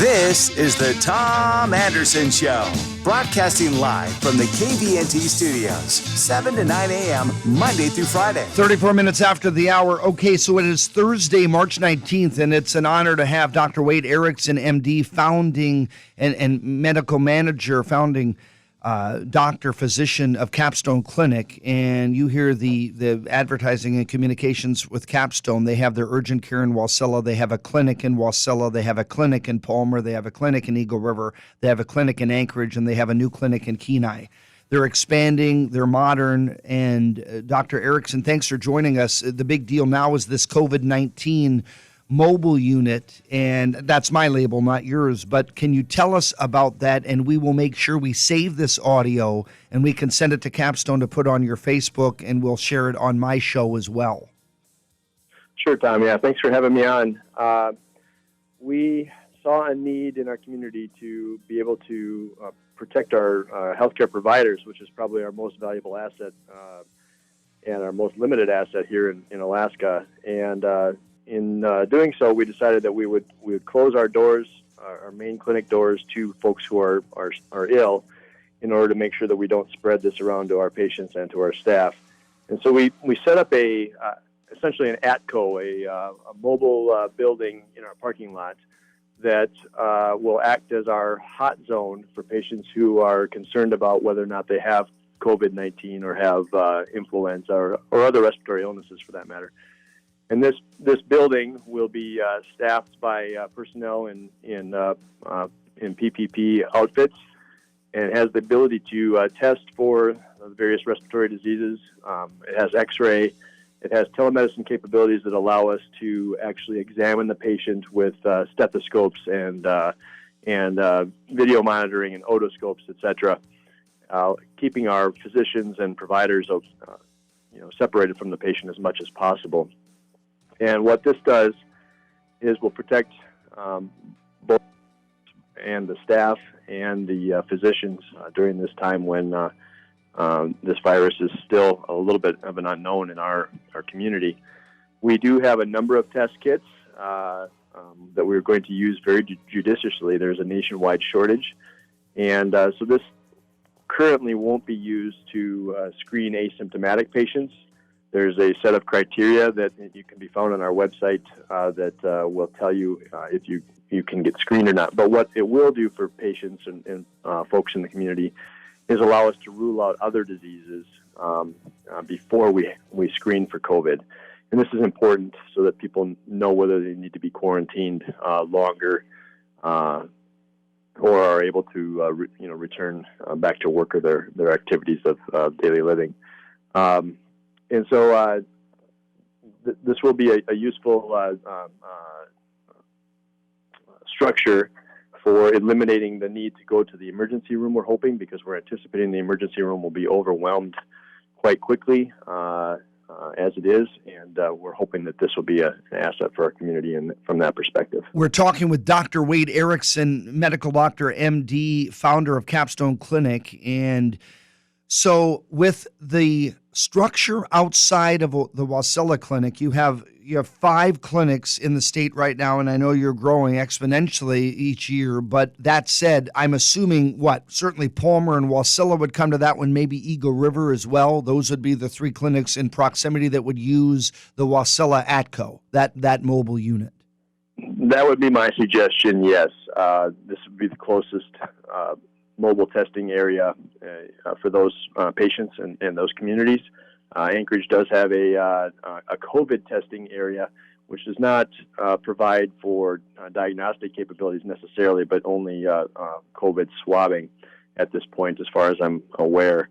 This is the Tom Anderson Show, broadcasting live from the KVNT studios, 7 to 9 a.m., Monday through Friday. 34 minutes after the hour. Okay, so it is Thursday, March 19th, and it's an honor to have Dr. Wade Erickson, MD, founding and medical manager, founding doctor, physician of Capstone Clinic. And you hear the advertising and communications with Capstone. They have their urgent care in Wasilla. They have a clinic in Wasilla. They have a clinic in Palmer. They have a clinic in Eagle River. They have a clinic in Anchorage, and they have a new clinic in Kenai. They're expanding. They're modern. And Dr. Erickson, thanks for joining us. The big deal now is this COVID-19 mobile unit, and that's my label, not yours. But can you tell us about that? And we will make sure we save this audio and we can send it to Capstone to put on your Facebook, and we'll share it on my show as well. Sure, Tom. Yeah, thanks for having me on. We saw a need in our community to be able to protect our healthcare providers, which is probably our most valuable asset and our most limited asset here in Alaska. And in doing so, we decided that we would close our doors, our main clinic doors, to folks who are ill, in order to make sure that we don't spread this around to our patients and to our staff. And so we set up essentially an ATCO, a mobile building in our parking lot that will act as our hot zone for patients who are concerned about whether or not they have COVID-19 or have influenza or other respiratory illnesses for that matter. And this building will be staffed by personnel in PPP outfits, and has the ability to test for various respiratory diseases. It has X-ray. It has telemedicine capabilities that allow us to actually examine the patient with stethoscopes and video monitoring and otoscopes, etc., keeping our physicians and providers separated from the patient as much as possible. And what this does is will protect both and the staff and the physicians during this time when this virus is still a little bit of an unknown in our community. We do have a number of test kits that we're going to use very judiciously. There's a nationwide shortage. And so this currently won't be used to screen asymptomatic patients. There's a set of criteria that you can be found on our website that will tell you if you can get screened or not. But what it will do for patients and folks in the community is allow us to rule out other diseases before we screen for COVID. And this is important so that people know whether they need to be quarantined longer or are able to return back to work or their activities of daily living. And so this will be a useful structure for eliminating the need to go to the emergency room, we're hoping, because we're anticipating the emergency room will be overwhelmed quite quickly as it is, and we're hoping that this will be an asset for our community and from that perspective. We're talking with Dr. Wade Erickson, medical doctor, MD, founder of Capstone Clinic. And so with the structure outside of the Wasilla Clinic, you have 5 clinics in the state right now, and I know you're growing exponentially each year. But that said, I'm assuming certainly Palmer and Wasilla would come to that one, maybe Eagle River as well. Those would be the 3 clinics in proximity that would use the Wasilla ATCO, that mobile unit. That would be my suggestion, yes. This would be the closest mobile testing area for those patients and those communities. Anchorage does have a COVID testing area, which does not provide for diagnostic capabilities necessarily, but only COVID swabbing at this point, as far as I'm aware.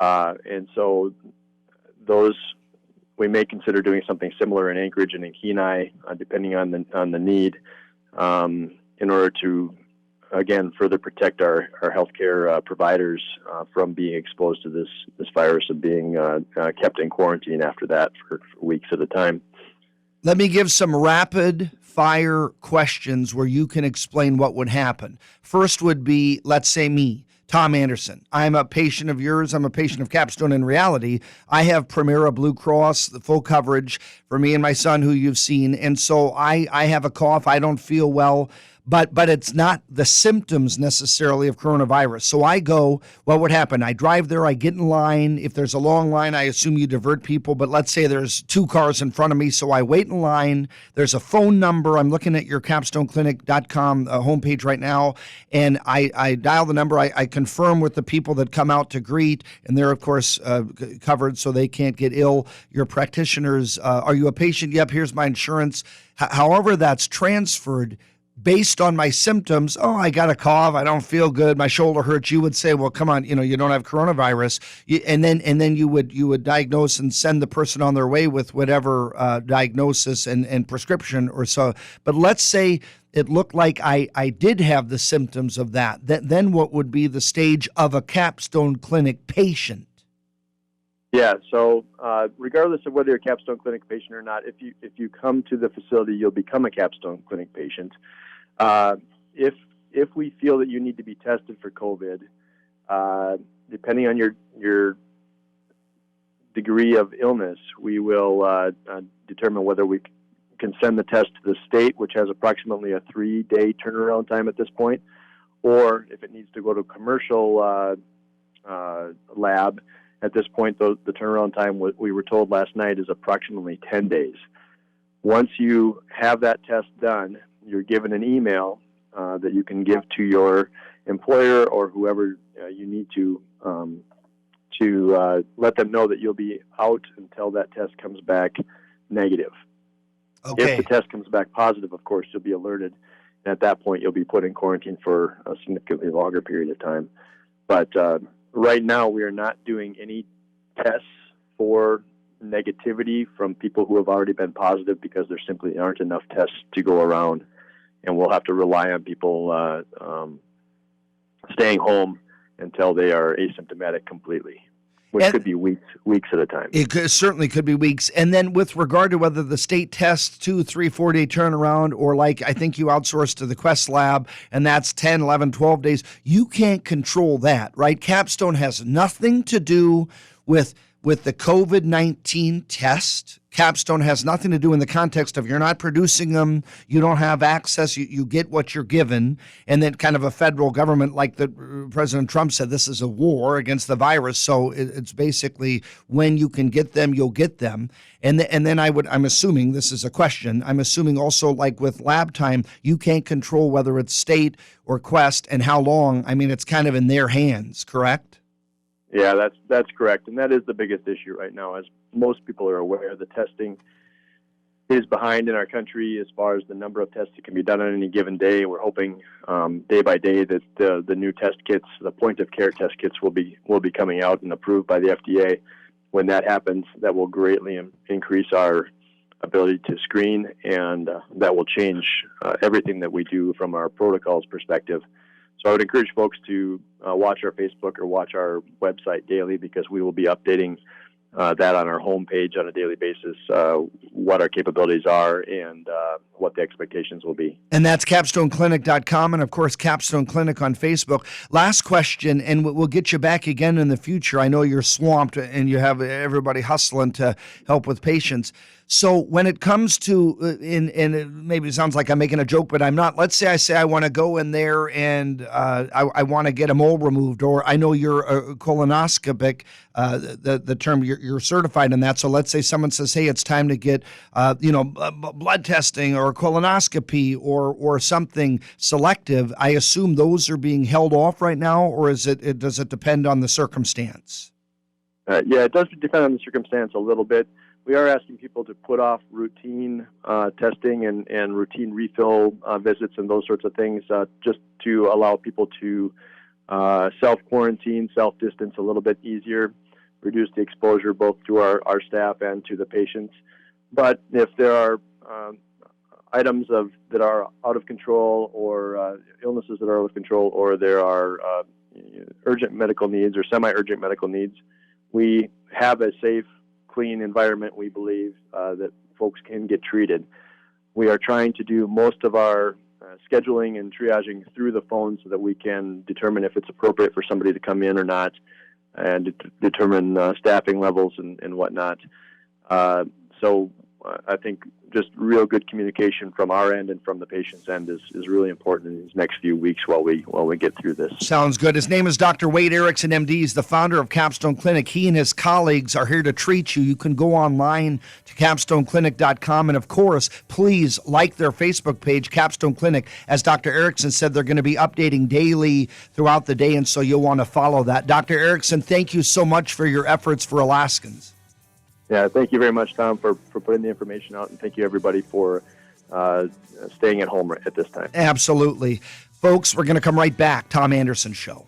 And so we may consider doing something similar in Anchorage and in Kenai, depending on the need, in order to, again, further protect our healthcare providers from being exposed to this virus and being kept in quarantine after that for weeks at a time. Let me give some rapid fire questions where you can explain what would happen. First would be, let's say me, Tom Anderson. I'm a patient of yours. I'm a patient of Capstone. In reality, I have Primera Blue Cross, the full coverage for me and my son, who you've seen. And so I have a cough. I don't feel well. but it's not the symptoms necessarily of coronavirus. So I go, what would happen? I drive there, I get in line. If there's a long line, I assume you divert people, but let's say there's 2 cars in front of me, so I wait in line. There's a phone number. I'm looking at your capstoneclinic.com homepage right now, and I dial the number. I confirm with the people that come out to greet, and they're, of course, covered so they can't get ill. Your practitioners, are you a patient? Yep, here's my insurance. However that's transferred, based on my symptoms, oh, I got a cough, I don't feel good, my shoulder hurts, you would say, well, come on, you don't have coronavirus, and then you would diagnose and send the person on their way with whatever diagnosis and prescription or so. But let's say it looked like I did have the symptoms of that. Then what would be the stage of a Capstone Clinic patient? Yeah, so regardless of whether you're a Capstone Clinic patient or not, if you come to the facility, you'll become a Capstone Clinic patient. If we feel that you need to be tested for COVID, depending on your degree of illness, we will determine whether we can send the test to the state, which has approximately a 3-day turnaround time at this point, or if it needs to go to a commercial lab. At this point, the turnaround time, what we were told last night, is approximately 10 days. Once you have that test done, you're given an email that you can give to your employer or whoever you need to let them know that you'll be out until that test comes back negative. Okay. If the test comes back positive, of course, you'll be alerted. And at that point, you'll be put in quarantine for a significantly longer period of time. But right now, we are not doing any tests for negativity from people who have already been positive because there simply aren't enough tests to go around, and we'll have to rely on people staying home until they are asymptomatic completely, which could be weeks at a time. It certainly could be weeks. And then with regard to whether the state tests 2, 3, 4-day turnaround, or like I think you outsource to the Quest lab, and that's 10, 11, 12 days, you can't control that, right? Capstone has nothing to do with the COVID-19 test. Capstone has nothing to do in the context of you're not producing them, you don't have access, you get what you're given, and then kind of a federal government, like the President Trump said, this is a war against the virus, so it's basically when you can get them, you'll get them. And then I'm assuming, this is a question, I'm assuming also like with lab time, you can't control whether it's state or Quest and how long. I mean, it's kind of in their hands, correct? Yeah, that's correct, and that is the biggest issue right now. As most people are aware, the testing is behind in our country as far as the number of tests that can be done on any given day. We're hoping day by day that the new test kits, the point-of-care test kits, will be coming out and approved by the FDA. When that happens, that will greatly increase our ability to screen, and that will change everything that we do from our protocols perspective. So I would encourage folks to watch our Facebook or watch our website daily, because we will be updating that on our homepage on a daily basis, what our capabilities are and what the expectations will be. And that's capstoneclinic.com, and of course Capstone Clinic on Facebook. Last question, and we'll get you back again in the future. I know you're swamped and you have everybody hustling to help with patients. So when it comes to, and it maybe sounds like I'm making a joke, but I'm not. Let's say I want to go in there and I want to get a mole removed, or I know you're a colonoscopic, the term, you're certified in that. So let's say someone says, hey, it's time to get, blood testing or colonoscopy or something selective. I assume those are being held off right now, or does it depend on the circumstance? Yeah, it does depend on the circumstance a little bit. We are asking people to put off routine testing and routine refill visits and those sorts of things, just to allow people to self-quarantine, self-distance a little bit easier, reduce the exposure both to our staff and to the patients. But if there are items that are out of control, or illnesses that are out of control, or there are urgent medical needs or semi-urgent medical needs, we have a safe, clean environment, we believe, that folks can get treated. We are trying to do most of our scheduling and triaging through the phone so that we can determine if it's appropriate for somebody to come in or not, and determine staffing levels and whatnot. So I think just real good communication from our end and from the patient's end is really important in these next few weeks while we get through this. Sounds good. His name is Dr. Wade Erickson, MD. He's the founder of Capstone Clinic. He and his colleagues are here to treat you. You can go online to capstoneclinic.com. And, of course, please like their Facebook page, Capstone Clinic. As Dr. Erickson said, they're going to be updating daily throughout the day, and so you'll want to follow that. Dr. Erickson, thank you so much for your efforts for Alaskans. Yeah, thank you very much, Tom, for putting the information out, and thank you, everybody, for staying at home at this time. Absolutely. Folks, we're going to come right back. Tom Anderson Show.